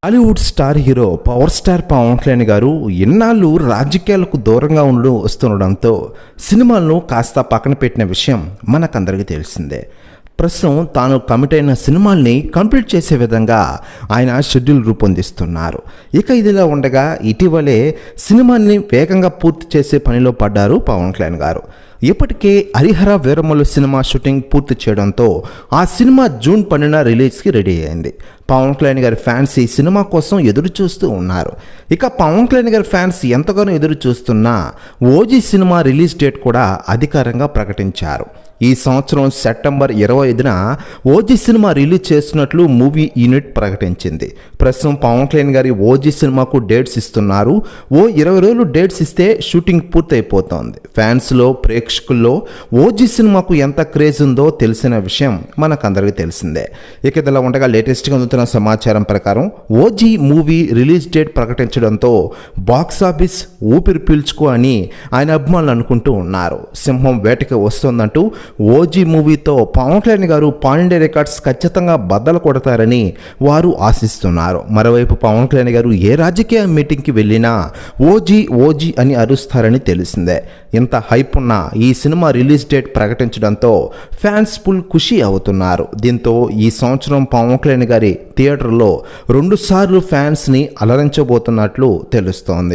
Hollywood star hero power star Pawan Kalyan garu ఎన్నాళ్ళు రాజకీయాలకు దూరంగా వస్తుండడంతో సినిమాలను కాస్త పక్కన పెట్టిన విషయం మనకందరికీ తెలిసిందే. ప్రస్తుతం తాను కమిట్ అయిన సినిమాల్ని కంప్లీట్ చేసే విధంగా ఆయన షెడ్యూల్ రూపొందిస్తున్నారు. ఇక ఇదిలా ఉండగా ఇటీవలే సినిమాల్ని వేగంగా పూర్తి చేసే పనిలో పడ్డారు పవన్ కళ్యాణ్ గారు. ఇప్పటికే హరిహర వీరమల్లు సినిమా షూటింగ్ పూర్తి చేయడంతో ఆ సినిమా జూన్ 12న రిలీజ్కి రెడీ అయింది. పవన్ కళ్యాణ్ గారి ఫ్యాన్స్ ఈ సినిమా కోసం ఎదురు చూస్తూ ఉన్నారు. ఇక పవన్ కళ్యాణ్ గారి ఫ్యాన్స్ ఎంతగానో ఎదురు చూస్తున్నా ఓజీ సినిమా రిలీజ్ డేట్ కూడా అధికారంగా ప్రకటించారు. ఈ సంవత్సరం సెప్టెంబర్ 25న ఓజీ సినిమా రిలీజ్ చేస్తున్నట్లు మూవీ యూనిట్ ప్రకటించింది. ప్రస్తుతం పవన్ కళ్యాణ్ గారి ఓజీ సినిమాకు డేట్స్ ఇస్తున్నారు. 20 రోజులు డేట్స్ ఇస్తే షూటింగ్ పూర్తయిపోతోంది. ఫ్యాన్స్లో ప్రేక్షకుల్లో ఓజీ సినిమాకు ఎంత క్రేజ్ ఉందో తెలిసిన విషయం మనకందరికీ తెలిసిందే. ఇక ఇదిలా ఉండగా లేటెస్ట్గా అందుతున్న సమాచారం ప్రకారం ఓజీ మూవీ రిలీజ్ డేట్ ప్రకటించడంతో బాక్సాఫీస్ ఊపిరి పీల్చుకో అని ఆయన అభిమానులు అనుకుంటూ ఉన్నారు. సింహం వేటకి వస్తోందంటూ ఓజీ మూవీతో పవన్ కళ్యాణ్ గారు పాన్ ఇండియా రికార్డ్స్ ఖచ్చితంగా బద్దలు కొడతారని వారు ఆశిస్తున్నారు. మరోవైపు పవన్ కళ్యాణ్ గారు ఏ రాజకీయ మీటింగ్కి వెళ్ళినా ఓజీ ఓజీ అని అరుస్తారని తెలిసిందే. ఇంత హైప్ ఉన్న ఈ సినిమా రిలీజ్ డేట్ ప్రకటించడంతో ఫ్యాన్స్ ఫుల్ ఖుషి అవుతున్నారు. దీంతో ఈ సంవత్సరం పవన్ కళ్యాణ్ గారి థియేటర్లో 2 సార్లు ఫ్యాన్స్ని అలరించబోతున్నట్లు తెలుస్తోంది.